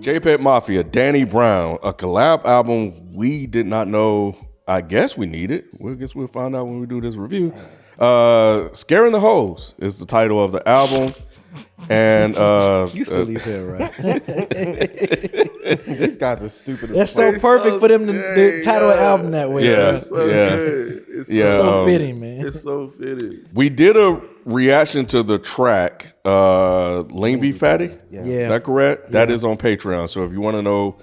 JPEGMAFIA, Danny Brown, a collab album we did not know. I guess we need it. I guess we'll find out when we do this review. Scaring the Hoes is the title of the album. And you silly as hell, right? These guys are stupid. That's so perfect for them to title an album that way. Yeah, It's so good. It's so fitting, man. It's so fitting. we did a reaction to the track Lean Beef Patty. Yeah. Is that correct? Yeah. That is on Patreon. So if you want to know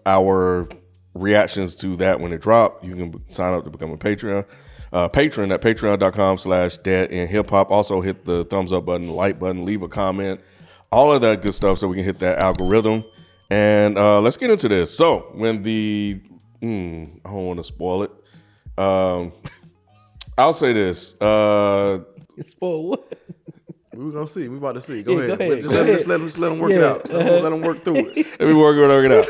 our reactions to that when it dropped, you can sign up to become a patron at patreon.com/deadendhiphop. Also hit the thumbs up button, like button, leave a comment, all of that good stuff so we can hit that algorithm. And let's get into this. So when the I don't want to spoil it. I'll say this. Spoil what? We're gonna see. We're about to see. Go ahead. Go ahead. Just let them work it out. Let them work through it. Let me work it out.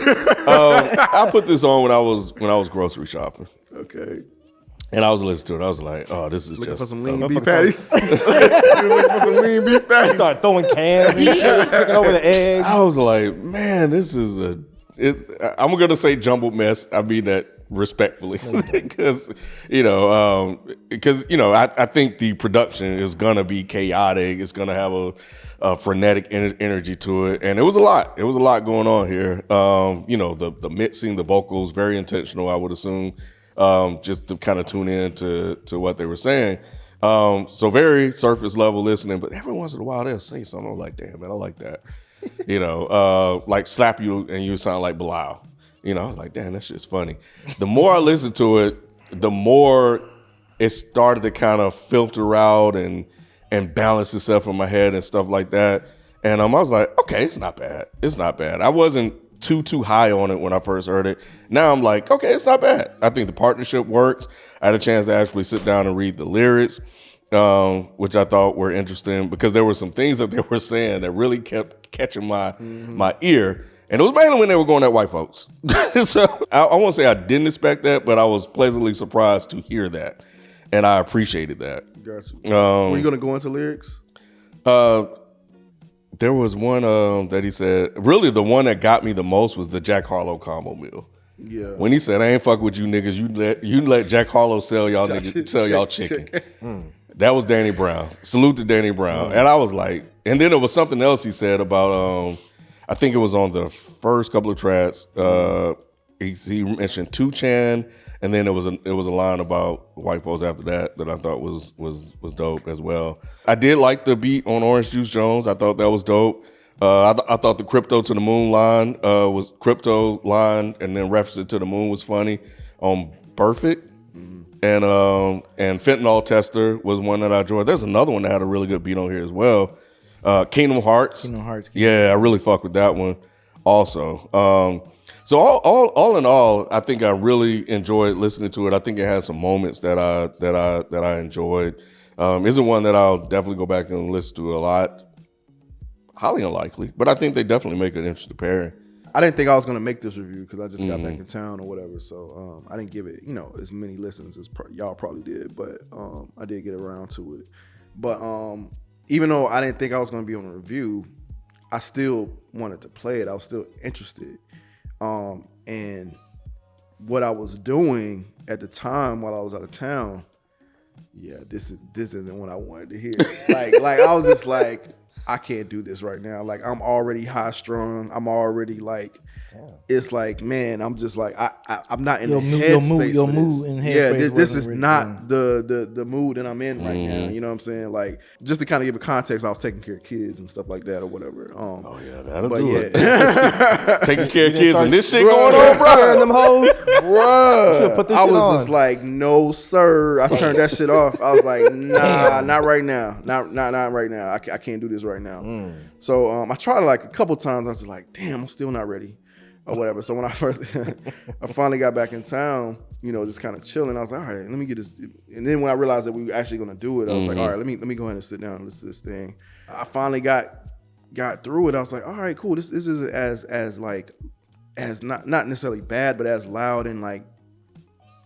I put this on when I was grocery shopping. Okay. And I was listening to it. I was like, "Oh, this is Looking just for some lean beef patties. You looking for some lean beef patties. Start throwing cans, picking over the eggs. I was like, man, this is I'm gonna say jumbled mess. I mean that respectfully, because I think the production is gonna be chaotic. It's gonna have a frenetic energy to it, and it was a lot. It was a lot going on here. The mixing, the vocals, very intentional. I would assume. Just to kind of tune in to what they were saying. So very surface level listening, but every once in a while they'll say something. I'm like, damn, man, I like that. Like slap you and you sound like Bilal. I was like, damn, that shit's funny. The more I listened to it, the more it started to kind of filter out and balance itself in my head and stuff like that. And I was like, okay, it's not bad. It's not bad. I wasn't too high on it when I first heard it. Now I'm like, okay, it's not bad. I think the partnership works. I had a chance to actually sit down and read the lyrics, which I thought were interesting because there were some things that they were saying that really kept catching my ear. And it was mainly when they were going at white folks. So I won't say I didn't expect that, but I was pleasantly surprised to hear that. And I appreciated that. Gotcha. Were you going to go into lyrics? There was one that he said, really the one that got me the most was the Jack Harlow combo meal. Yeah. When he said, I ain't fuck with you niggas, you let Jack Harlow sell y'all chicken. That was Danny Brown. Salute to Danny Brown. And I was like, and then there was something else he said about, I think it was on the first couple of tracks. He mentioned 2 Chan, and then it was a line about white folks after that I thought was dope as well. I did like the beat on Orange Juice Jones. I thought that was dope. I thought the Crypto to the Moon line was Crypto line, and then reference it to the moon was funny on Perfect. And Fentanyl Tester was one that I enjoyed. There's another one that had a really good beat on here as well. Kingdom Hearts. Yeah, I really fuck with that one also. So all in all, I think I really enjoyed listening to it. I think it has some moments that I enjoyed. Isn't one that I'll definitely go back and listen to a lot. Highly unlikely, but I think they definitely make an interesting pairing. I didn't think I was going to make this review because I just got back in town or whatever. So I didn't give it, as many listens as y'all probably did, but I did get around to it. But even though I didn't think I was going to be on a review, I still wanted to play it. I was still interested. And what I was doing at the time while I was out of town, this isn't what I wanted to hear. like I was just like, I can't do this right now. Like I'm already high strung. I'm already like, it's like, man, I'm just like, I'm not in the headspace. Your mood and headspace. This is not the mood that I'm in right now. You know what I'm saying? Like, just to kind of give a context, I was taking care of kids and stuff like that or whatever. That'll do it. Taking care of kids and this shit going on, bro. Them hoes, bro. I was just like, no, sir. I turned that shit off. I was like, nah, not right now. Not right now. I can't do this right now. So I tried it like a couple times. I was just like, damn, I'm still not ready. Or whatever. So when I finally got back in town, just kind of chilling, I was like, all right, let me get this. And then when I realized that we were actually going to do it, I was like, all right, let me go ahead and sit down and listen to this thing. I finally got through it. I was like, all right, cool. This isn't as not necessarily bad, but as loud and like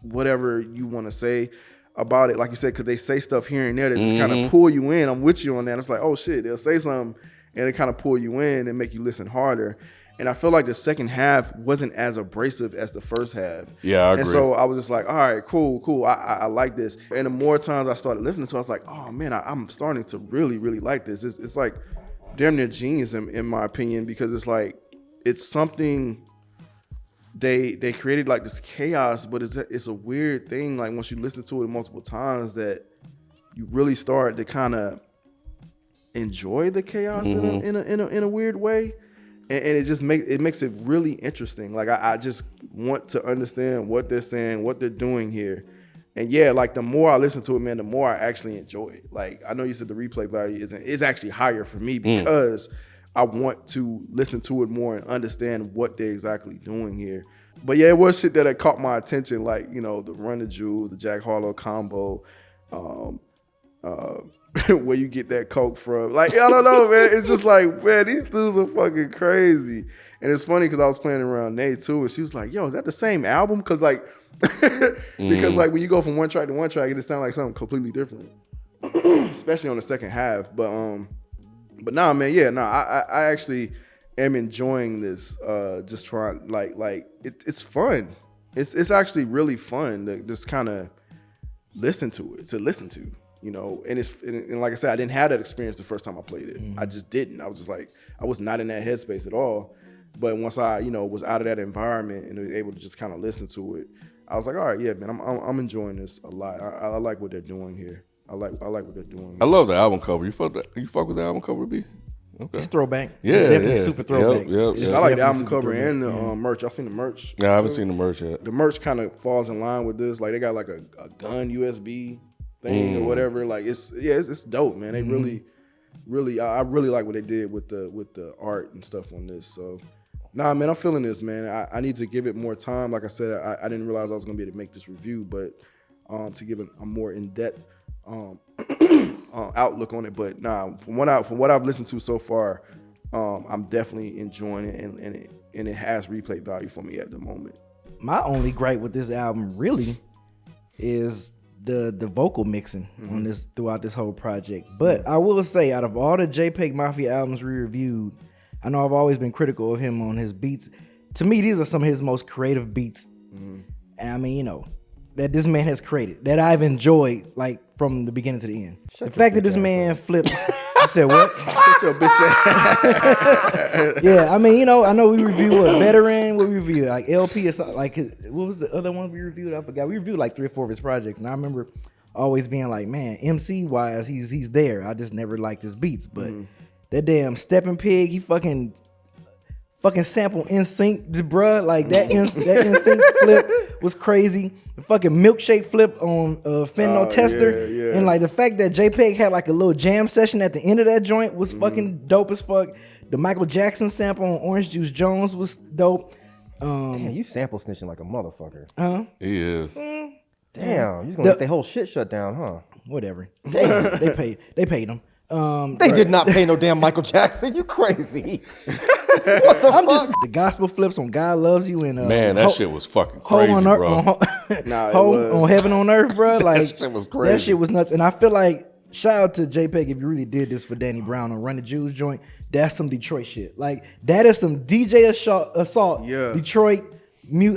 whatever you want to say about it. Like you said, because they say stuff here and there that just kind of pull you in. I'm with you on that. It's like, oh shit, they'll say something and it kind of pull you in and make you listen harder. And I feel like the second half wasn't as abrasive as the first half. Yeah, I agree. And so I was just like, all right, cool. I like this. And the more times I started listening to it, I was like, oh man, I'm starting to really, really like this. It's like damn near genius in my opinion, because it's like, it's something they created like this chaos, but it's a weird thing. Like once you listen to it multiple times, that you really start to kind of enjoy the chaos in a weird way, and it just makes it really interesting. Like I just want to understand what they're saying, what they're doing here, and yeah, like the more I listen to it, man, the more I actually enjoy it. Like I know you said the replay value is actually higher for me because I want to listen to it more and understand what they're exactly doing here. But yeah, it was shit that had caught my attention, like, you know, the Run the Jewels, the Jack Harlow combo, where you get that coke from. Like, I don't know, man. It's just like, man, these dudes are fucking crazy. And it's funny because I was playing around Nate too, and she was like, yo, is that the same album? Because like, like when you go from one track to one track, it just sounds like something completely different, especially on the second half. But nah, man, yeah, I actually am enjoying this. Just trying, like it's fun. It's actually really fun to just kind of listen to, you know. And like I said, I didn't have that experience the first time I played it. I just didn't. I was just like, I was not in that headspace at all. But once I, you know, was out of that environment and was able to just kind of listen to it, I was like, all right, yeah, man, I'm enjoying this a lot. I like what they're doing here. I like what they're doing. I love the album cover. You fuck with the album cover, B? Okay. It's throwback. Yeah, it's definitely super throwback. Yep. I like the album cover and the merch. Y'all seen the merch? Yeah, I haven't seen the merch yet. The merch kind of falls in line with this. Like they got like a gun USB thing or whatever. Like it's dope, man. They really, I really like what they did with the art and stuff on this. So, nah, man, I'm feeling this, man. I need to give it more time. Like I said, I didn't realize I was gonna be able to make this review, but to give a more in depth outlook on it. But nah, from what I've listened to so far, I'm definitely enjoying it, and it has replay value for me at the moment. My only gripe with this album really is the vocal mixing on this throughout this whole project. But I will say, out of all the JPEGMAFIA albums we reviewed, I know I've always been critical of him on his beats. To me, these are some of his most creative beats. And I mean, you know, that this man has created, that I've enjoyed, like, from the beginning to the end. The fact that this man flipped... You said what? Shut your bitch ass. Yeah, I mean, you know, I know we reviewed a Veteran, we reviewed like LP or something, like, what was the other one we reviewed? I forgot. We reviewed like 3 or 4 of his projects, and I remember always being like, man, MC wise, he's there. I just never liked his beats, but that damn Steppin' Pig, he fucking sample NSYNC, bruh. Like that NSYNC flip was crazy. The fucking milkshake flip on Fentanyl Tester. Yeah. And like the fact that JPEG had like a little jam session at the end of that joint was fucking dope as fuck. The Michael Jackson sample on Orange Juice Jones was dope. Damn, you sample snitching like a motherfucker. Yeah. Damn, you gonna get the whole shit shut down, huh? Whatever. Damn, they paid him. They did not pay no damn Michael Jackson. You crazy? What the fuck? The gospel flips on God Loves You and Man, that shit was fucking crazy, bro. On Heaven on Earth, bro. Like That shit was crazy. That shit was nuts. And I feel like, shout out to JPEG if you really did this for Danny Brown on Run the Jewels joint. That's some Detroit shit. Like that is some DJ assault. Yeah. Detroit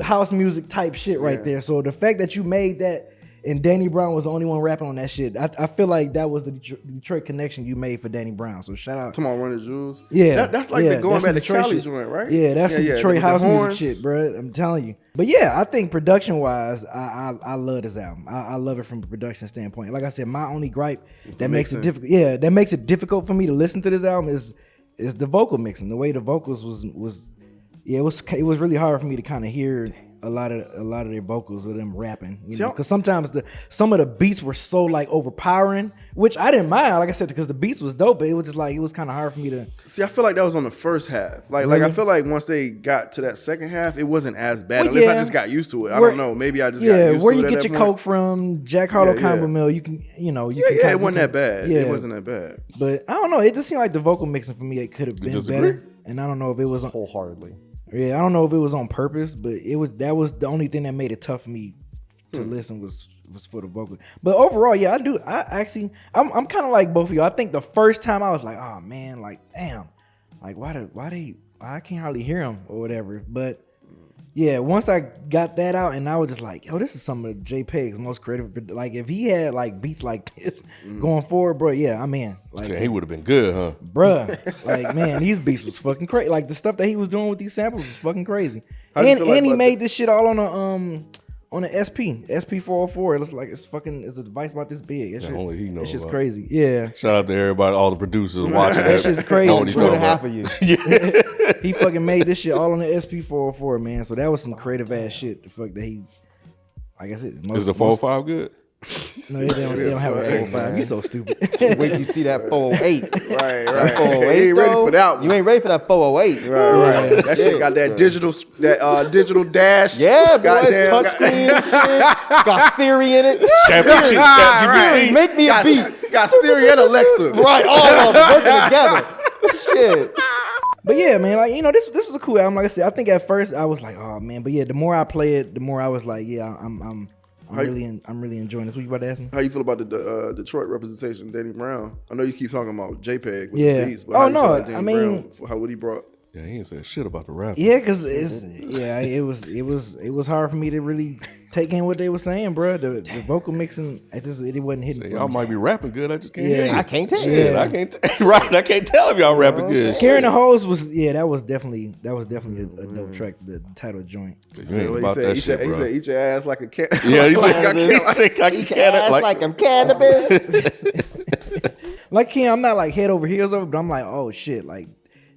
house music type shit right there. So the fact that you made that and Danny Brown was the only one rapping on that shit, I feel like that was the Detroit connection you made for Danny Brown. So shout out. Come on, Run the Jewels. Yeah, that's like the going back to Cali joint, right? Yeah, that's some Detroit house music horns. shit, bro. I'm telling you. But yeah, I think production wise, I love this album. I love it from a production standpoint. Like I said, my only gripe that makes it difficult. Yeah, that makes it difficult for me to listen to this album is the vocal mixing. The way the vocals was it was really hard for me to kind of hear a lot of their vocals of them rapping, you know, because sometimes some of the beats were so like overpowering, which I didn't mind, like I said, because the beats was dope, but it was just like it was kind of hard for me to see. I feel like that was on the first half. Like I feel like once they got to that second half, it wasn't as bad. Well, unless I just got used to it. I don't know. Maybe I just got used to it. Where you get your coke from, Jack Harlow Combo Mill, you can it wasn't that bad. Yeah. It wasn't that bad. But I don't know. It just seemed like the vocal mixing for me, it could have been better. And I don't know if it was wholeheartely. Yeah, I don't know if it was on purpose, but that was the only thing that made it tough for me to listen was for the vocal. But overall, yeah, I'm kind of like both of you. I think the first time I was like, oh man, like damn, like why I can't hardly hear him or whatever. But yeah, once I got that out, and I was just like, yo, this is some of JPEG's most creative. Like, if he had like beats like this going forward, bro, yeah, I'm in. Like, he would have been good, huh? Bruh, like, man, these beats was fucking crazy. Like, the stuff that he was doing with these samples was fucking crazy. And he made this shit all on the SP404. It looks like it's a device about this big. That shit, only he knows. It's just about. crazy. Yeah. Shout out to everybody, all the producers watching that. That shit's crazy. Know what he's Two and a talking half about. of you. Yeah. He fucking made this shit all on the SP404, man. So that was some creative ass shit. The fuck that he, like I said, Is the 405 good? No, they don't have a 405. You so stupid. Wait till you see that 408. Right. 408, You ain't ready for that one. You ain't ready for that 408. Right. That shit got that digital dash. Yeah, boy, Goddamn. it's touchscreen and shit. Got Siri in it. ChatGPT. Make me a beat. Got Siri and Alexa. Right, all of them working together. Shit. But yeah, man, like, you know, this was a cool album. Like I said, I think at first I was like, oh man, but yeah, the more I play it, the more I was like, yeah, I'm really enjoying this. What you about to ask me? How you feel about the Detroit representation, Danny Brown? I know you keep talking about JPEG with Yeah. the beats, but Oh, how you feel no, about Danny I mean- Brown for what he brought? Yeah, he ain't said shit about the rap. Yeah, cause it was hard for me to really take in what they were saying, bro. The vocal mixing, it wasn't hitting. Say, for y'all me. might be rapping good. I just can't Yeah. hear you. I can't tell. Shit, Yeah. I can't. Right, I can't tell if y'all rapping good. Scaring the Hoes was that was definitely a dope track. The title joint. You ain't He about said, that he shit, said, bro. eat your ass like a cat. Yeah, he like said, I can't Like I'm cannabis. Like Kim, I'm not like head over heels over, but I'm like, oh shit, like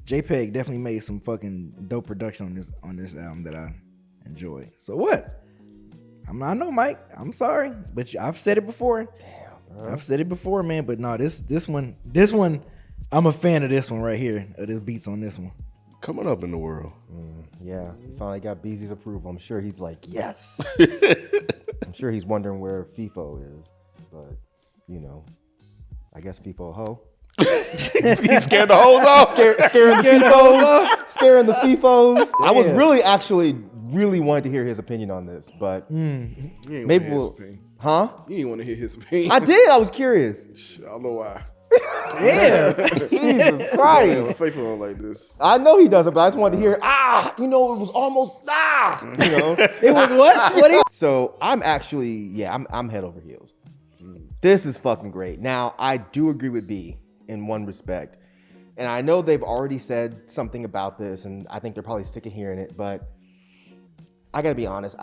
JPEG definitely made some fucking dope production on this album that I enjoy. So what? I know, Mike. I'm sorry, but I've said it before. Damn, bro. I've said it before, man. But no, this one, I'm a fan of this one right here. Of this beats on this one. Coming up in the world. Yeah, he finally got Beezy's approval. I'm sure he's like, yes. I'm sure he's wondering where Feefo is, but you know, I guess Feefo a hoe. He scared the hoes off. Scaring the Feefos. Scaring the Feefos. I was Yeah. really wanted to hear his opinion on this, but You ain't maybe wanna hear his we'll. opinion. Huh? You ain't want to hear his opinion. I did. I was curious. Shit, I don't know why. Yeah. Jesus Yeah, Christ. Faithful don't like this. I know he doesn't, but I just wanted to hear, it was almost, It was what? What? So I'm actually, I'm head over heels. This is fucking great. Now, I do agree with B in one respect. And I know they've already said something about this, and I think they're probably sick of hearing it, but I gotta be honest.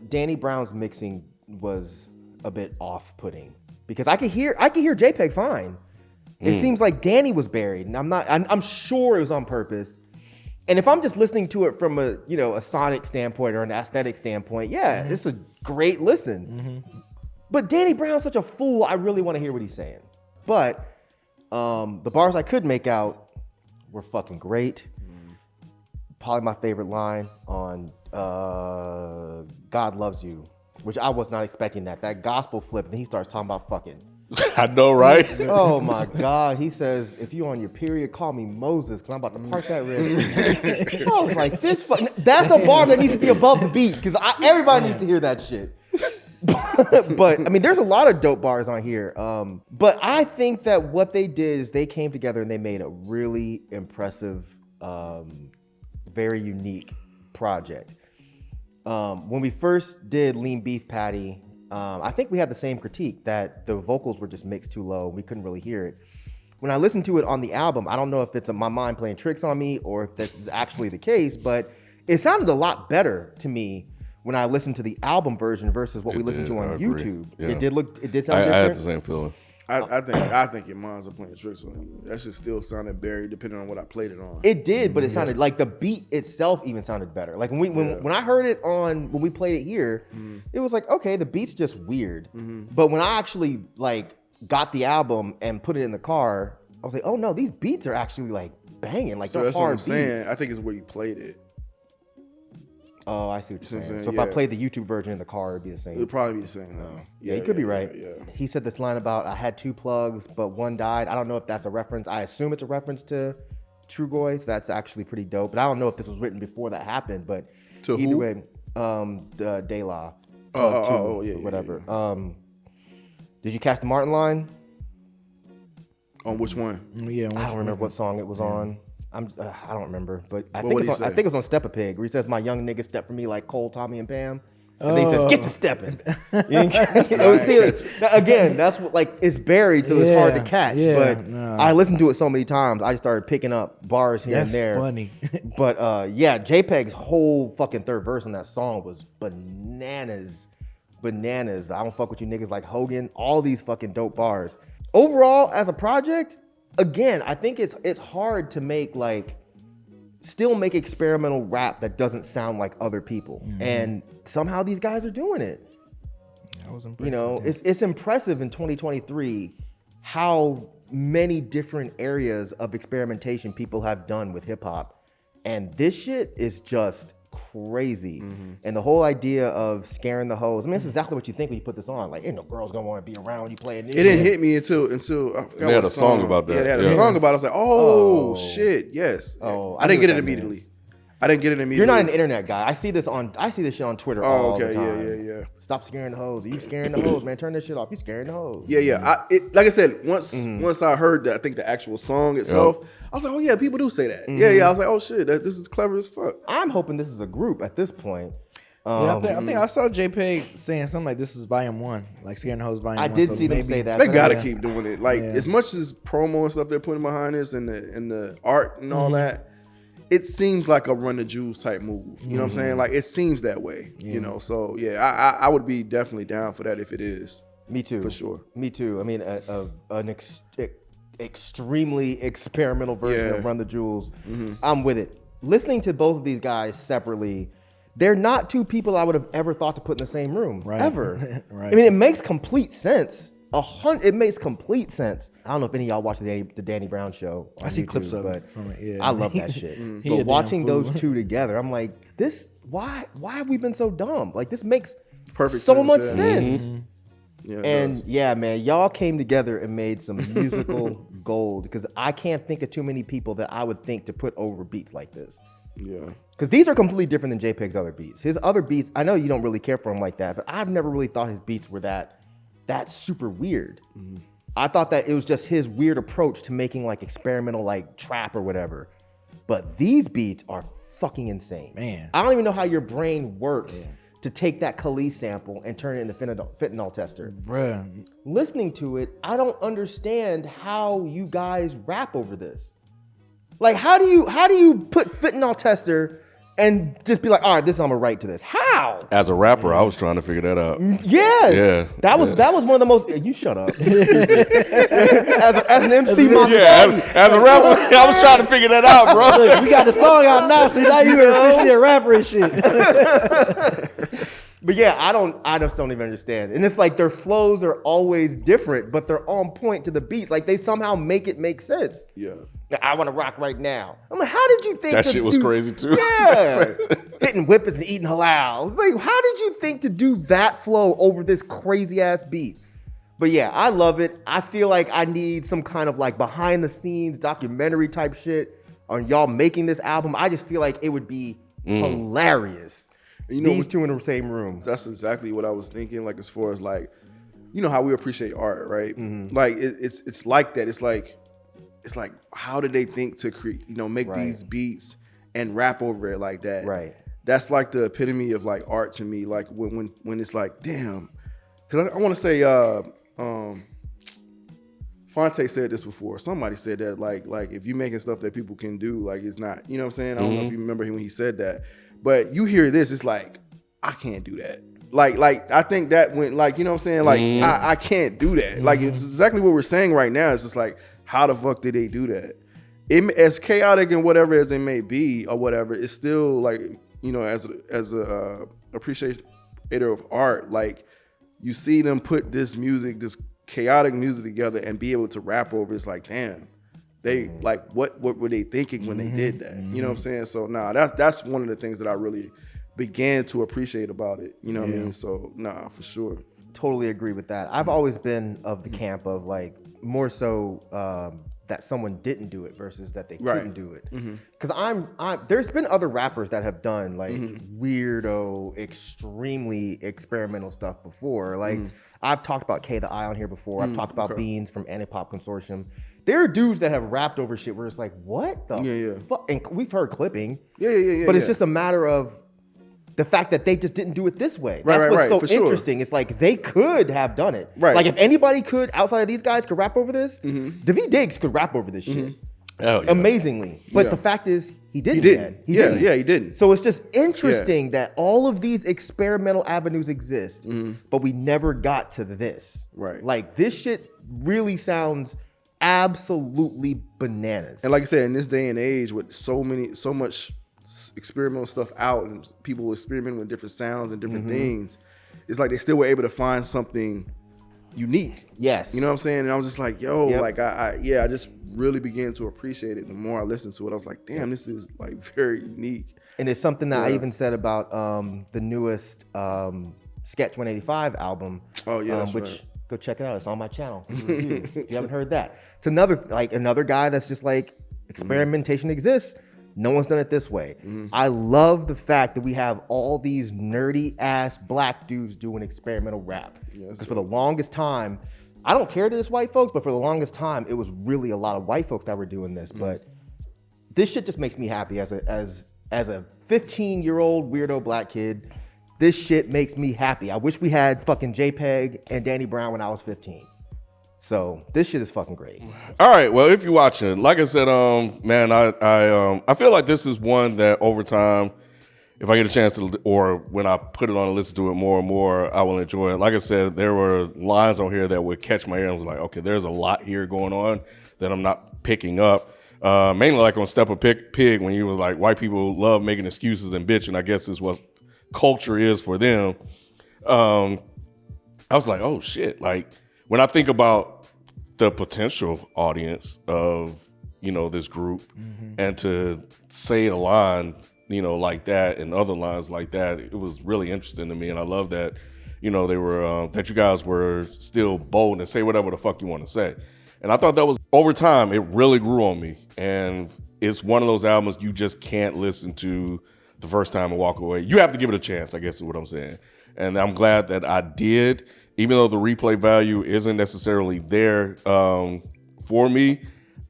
Danny Brown's mixing was a bit off-putting because I could hear JPEG fine. It seems like Danny was buried, and I'm sure it was on purpose. And if I'm just listening to it from a sonic standpoint or an aesthetic standpoint, it's a great listen. But Danny Brown's such a fool. I really want to hear what he's saying. But the bars I could make out were fucking great. Probably my favorite line on God Loves You, which I was not expecting that gospel flip, and then he starts talking about fucking. I know, right? Oh my God. He says, if you on your period, call me Moses, because I'm about to part that wrist. I was like, that's a bar that needs to be above the beat, because everybody needs to hear that shit. But I mean, there's a lot of dope bars on here. But I think that what they did is they came together and they made a really impressive, very unique project. When we first did Lean Beef Patty, I think we had the same critique that the vocals were just mixed too low. We couldn't really hear it. When I listened to it on the album, I don't know if it's my mind playing tricks on me or if this is actually the case, but it sounded a lot better to me when I listened to the album version versus what we listened to on YouTube. Yeah. It did sound I different. had the same feeling. I think your minds are playing tricks on you. That shit still sounded buried depending on what I played it on. It did, but it sounded like the beat itself even sounded better. Like when I heard it when we played it here, it was like, okay, the beat's just weird. But when I actually like got the album and put it in the car, I was like, oh no, these beats are actually like banging. Like So they're that's what I'm hard saying. beats. I think it's where you played it. Oh, I see what you're See what I'm saying. saying? So if I Yeah. played the YouTube version in the car, it'd be the same. It'll probably be the same though. Yeah, you could be right. Yeah. He said this line about I had 2 plugs, but one died. I don't know if that's a reference. I assume it's a reference to Trugoy, so that's actually pretty dope. But I don't know if this was written before that happened. But To either who? way, the De La, yeah, whatever. Did you catch the Martin line? On which one? Yeah, I don't remember what song it was on. I don't remember, but I what'd think he I say? think it was on Step a Pig where he says, "My young nigga step for me like Cole, Tommy, and Pam." And then he says, "Get to stepping." Again, that's what like it's buried, so it's hard to catch. But I listened to it so many times, I just started picking up bars here and there. That's funny. But JPEG's whole fucking third verse on that song was bananas. I don't fuck with you niggas like Hogan. All these fucking dope bars. Overall, as a project, again, I think it's hard to still make experimental rap that doesn't sound like other people. And somehow these guys are doing it. I was impressed. It's impressive in 2023 how many different areas of experimentation people have done with hip hop. And this shit is just crazy. And the whole idea of scaring the hoes. I mean, that's exactly what you think when you put this on. Like, ain't no girls gonna want to be around when you playing this. It didn't hit me until I forgot They had what a song about that. Yeah, they had Yeah. a song about it. I was like, oh shit, yes. Oh, I didn't get it that immediately. I didn't get it immediately. You're not an internet guy. I see this shit on Twitter all the time. Yeah. Stop scaring the hoes. Are you scaring the hoes, man? Turn that shit off. You scaring the hoes. Yeah. Like I said, once I heard I think the actual song itself, I was like, oh yeah, people do say that. Yeah. I was like, oh shit, this is clever as fuck. I'm hoping this is a group at this point. I think I saw JPEG saying something like this is volume 1, like Scaring the Hoes volume 1. I did see them say that. They but gotta yeah. keep doing it. Like as much as promo and stuff they're putting behind this and the art and all that, it seems like a run the jewels type move. You know what I'm saying? Like it seems that way. You know, so yeah, I would be definitely down for that if it is. Me too. For sure. Me too. I mean, an extremely experimental version of Run the Jewels. I'm with it. Listening to both of these guys separately, they're not two people I would have ever thought to put in the same room, ever. Right. I mean, it makes complete sense. It makes complete sense. I don't know if any of y'all watch the Danny Brown show. On I see YouTube, clips of but it from it. Yeah. I love that shit. He a But damn watching fool. those two together, I'm like, why have we been so dumb? Like this makes Perfect so sense, much yeah. sense. Yeah, it And does. yeah, man, y'all came together and made some musical gold because I can't think of too many people that I would think to put over beats like this. Yeah. Because these are completely different than JPEG's other beats. His other beats, I know you don't really care for him like that, but I've never really thought his beats were that super weird. I thought that it was just his weird approach to making like experimental like trap or whatever. But these beats are fucking insane. Man. I don't even know how your brain works to take that Khalees sample and turn it into fentanyl tester. Bruh. Listening to it, I don't understand how you guys rap over this. Like, how do you put fentanyl tester and just be like, all right, this I'm gonna write to this? How? As a rapper, I was trying to figure that out. Yes. Yeah. That was one of the most. You shut up. as an MC myself. Yeah, as a rapper, I was trying to figure that out, bro. Look, we got the song out now, so now you're officially a rapper and shit. But yeah, I just don't even understand. And it's like their flows are always different, but they're on point to the beats. Like they somehow make it make sense. Yeah. I want to rock right now. I'm like, how did you think That shit was crazy too. Yeah. Hitting whippets and eating halal. It's like, how did you think to do that flow over this crazy ass beat? But yeah, I love it. I feel like I need some kind of like behind the scenes documentary type shit on y'all making this album. I just feel like it would be hilarious. You know, These two in the same room. That's exactly what I was thinking. Like as far as like, you know how we appreciate art, right? Like it's like that. It's like how did they think to create? You know, make these beats and rap over it like that? Right. That's like the epitome of like art to me. Like when it's like, damn, because I want to say, Fonte said this before. Somebody said that like if you making stuff that people can do, like it's not. You know what I'm saying? I don't know if you remember when he said that. But you hear this, it's like, I can't do that. Like I think that when, like, you know what I'm saying? Like, I can't do that. Like, it's exactly what we're saying right now. It's just like, how the fuck did they do that? As chaotic and whatever as it may be or whatever, it's still like, you know, as a appreciator of art, like, you see them put this music, this chaotic music together and be able to rap over it. It's like, damn. They like what were they thinking when they did that? You know what I'm saying? So that's one of the things that I really began to appreciate about it. You know what I mean? So for sure. Totally agree with that. I've always been of the camp of like more so that someone didn't do it versus that they couldn't do it. Because there's been other rappers that have done like weirdo, extremely experimental stuff before. Like I've talked about K the Eye on here before. I've talked about Beans from Antipop Consortium. There are dudes that have rapped over shit where it's like, what the fuck? And we've heard clipping. Yeah. But it's just a matter of the fact that they just didn't do it this way. Right, That's what's so for interesting. Sure. It's like they could have done it. Right. Like if anybody could, outside of these guys, could rap over this, Daveed Diggs could rap over this shit. Hell yeah. Amazingly. But the fact is, he didn't. He didn't. So it's just interesting that all of these experimental avenues exist, but we never got to this. Right. Like this shit really sounds absolutely bananas. And like I said, in this day and age with so much experimental stuff out and people experimenting with different sounds and different things, it's like they still were able to find something unique. Yes. You know what I'm saying? And I was just like, yo, like I just really began to appreciate it. The more I listened to it, I was like, damn, this is like very unique. And it's something that I even said about the newest Sketch 185 album. Oh yeah, that's which right. Go check it out. It's on my channel. If you haven't heard that. It's another guy that's just like experimentation exists. No one's done it this way. I love the fact that we have all these nerdy ass black dudes doing experimental rap. Because for the longest time, I don't care that it's white folks, but for the longest time, it was really a lot of white folks that were doing this. But this shit just makes me happy as a 15-year-old weirdo black kid. This shit makes me happy. I wish we had fucking JPEG and Danny Brown when I was 15. So this shit is fucking great. All right, well, if you're watching, like I said, man, I feel like this is one that over time, if I get a chance to, or when I put it on and listen to it more and more, I will enjoy it. Like I said, there were lines on here that would catch my ear. I was like, okay, there's a lot here going on that I'm not picking up. Mainly like on Step a Pig when you was like, white people love making excuses and bitching. I guess is what culture is for them. I was like, oh shit. Like when I think about the potential audience of, this group and to say a line, like that and other lines like that, it was really interesting to me. And I love that, they were, that you guys were still bold and say whatever the fuck you want to say. And I thought that was, over time, it really grew on me. And it's one of those albums you just can't listen to the first time and walk away. You have to give it a chance, I guess is what I'm saying. And I'm glad that I did, even though the replay value isn't necessarily there for me.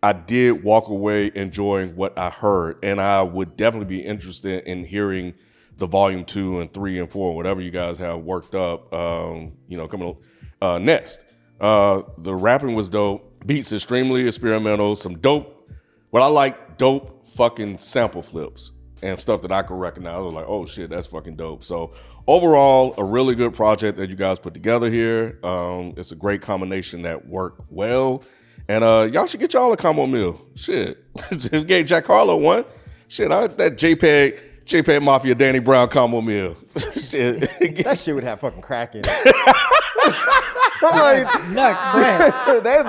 I did walk away enjoying what I heard. And I would definitely be interested in hearing the volume 2 and 3 and 4, whatever you guys have worked up, coming next. The rapping was dope. Beats extremely experimental. Some dope, what I like, dope fucking sample flips and stuff that I could recognize. I was like, oh shit, that's fucking dope. So overall, a really good project that you guys put together here. It's a great combination that worked well. And y'all should get y'all a combo meal. Shit. Gave Jack Harlow one. Shit, that JPEGMAFIA Danny Brown combo meal. Shit. That shit would have fucking crack in it. Not crack.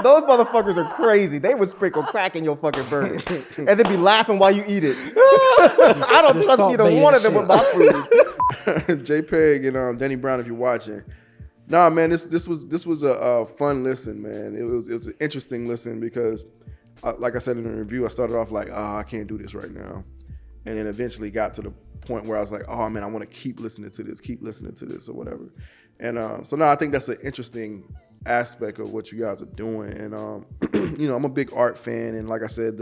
Those motherfuckers are crazy. They would sprinkle crack in your fucking burger and then be laughing while you eat it. I don't trust either one of them with my food. JPEG and Danny Brown, if you're watching. Nah, man, this was a fun listen, man. It was an interesting listen because, like I said in the review, I started off like, I can't do this right now, and then eventually got to the point where I was like, oh man, I want to keep listening to this or whatever. And so now I think that's an interesting aspect of what you guys are doing. And I'm a big art fan, and like I said,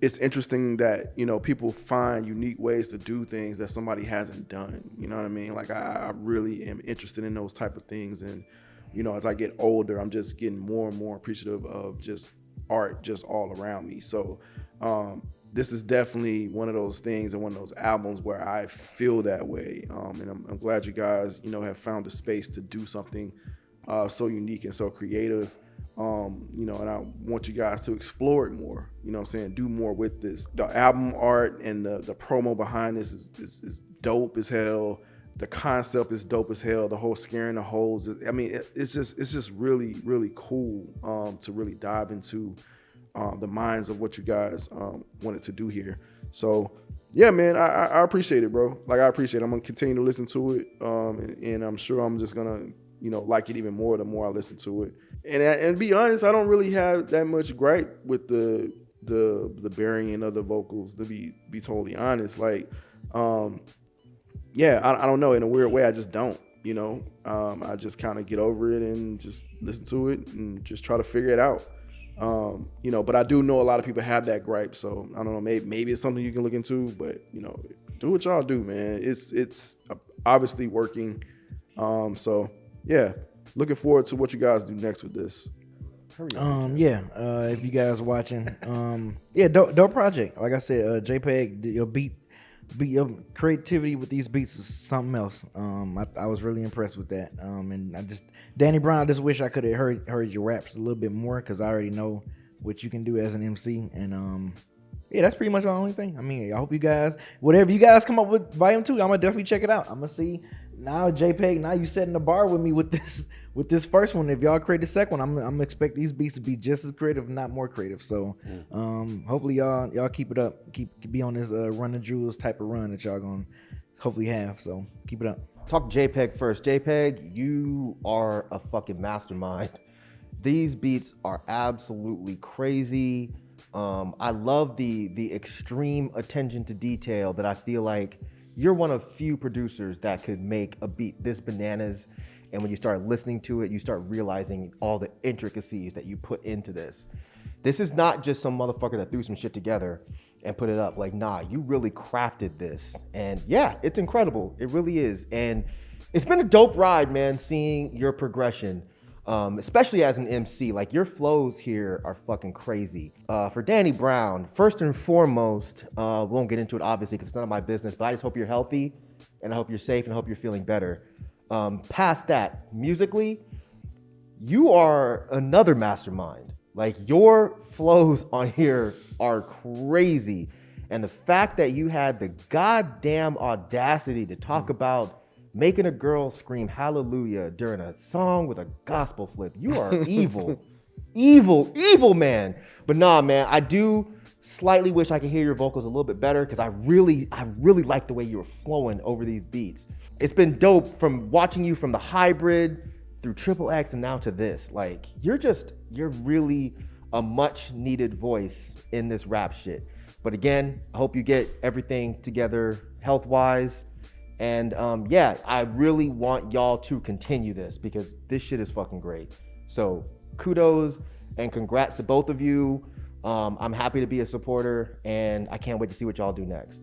it's interesting that people find unique ways to do things that somebody hasn't done. You know what I mean? Like I really am interested in those type of things, and as I get older, I'm just getting more and more appreciative of just art just all around me. So this is definitely one of those things and one of those albums where I feel that way. And I'm glad you guys, have found the space to do something so unique and so creative. And I want you guys to explore it more, do more with this. The album art and the promo behind this is dope as hell. The concept is dope as hell. The whole scaring the holes. It's just really, really cool to really dive into the minds of what you guys wanted to do here. So yeah, man, I appreciate it, bro. Like I appreciate it. I'm gonna continue to listen to it, and I'm sure I'm just gonna like it even more the more I listen to it. And to be honest, I don't really have that much gripe with the burying of the vocals. To be totally honest, like yeah, I don't know. In a weird way, I just don't. I just kind of get over it and just listen to it and just try to figure it out. You know, but I do know a lot of people have that gripe, so I don't know, maybe it's something you can look into, but you know, do what y'all do, man. It's obviously working. So yeah, looking forward to what you guys do next with this. If you guys watching, dope project. Like I said, JPEG, your beat your creativity with these beats is something else. I was really impressed with that. And Danny Brown, I just wish I could have heard your raps a little bit more, because I already know what you can do as an MC. And that's pretty much the only thing. I mean, I hope you guys, whatever you guys come up with volume 2, I'm gonna definitely check it out. I'm gonna see now, JPEG. Now you setting the bar with me with this first one. If y'all create the second one, I'm gonna expect these beats to be just as creative, if not more creative. So hopefully y'all keep it up. Be on this run the jewels type of run that y'all gonna hopefully have. So keep it up. Talk JPEG first. JPEG, you are a fucking mastermind. These beats are absolutely crazy. I love the extreme attention to detail that I feel like you're one of few producers that could make a beat this bananas. And when you start listening to it, you start realizing all the intricacies that you put into this. This is not just some motherfucker that threw some shit together and put it up. Like, nah, you really crafted this. And yeah, it's incredible. It really is. And it's been a dope ride, man, seeing your progression. Especially as an MC, like your flows here are fucking crazy. For Danny Brown, first and foremost, we won't get into it obviously because it's none of my business, but I just hope you're healthy and I hope you're safe and I hope you're feeling better. Past that, musically, you are another mastermind. Like your flows on here are crazy. And the fact that you had the goddamn audacity to talk about making a girl scream hallelujah during a song with a gospel flip. You are evil. evil, man. But nah, man, I do slightly wish I could hear your vocals a little bit better because I really like the way you were flowing over these beats. It's been dope from watching you from the hybrid through Triple X and now to this. Like, you're really a much needed voice in this rap shit. But again, I hope you get everything together health-wise. And I really want y'all to continue this because this shit is fucking great. So kudos and congrats to both of you. I'm happy to be a supporter and I can't wait to see what y'all do next.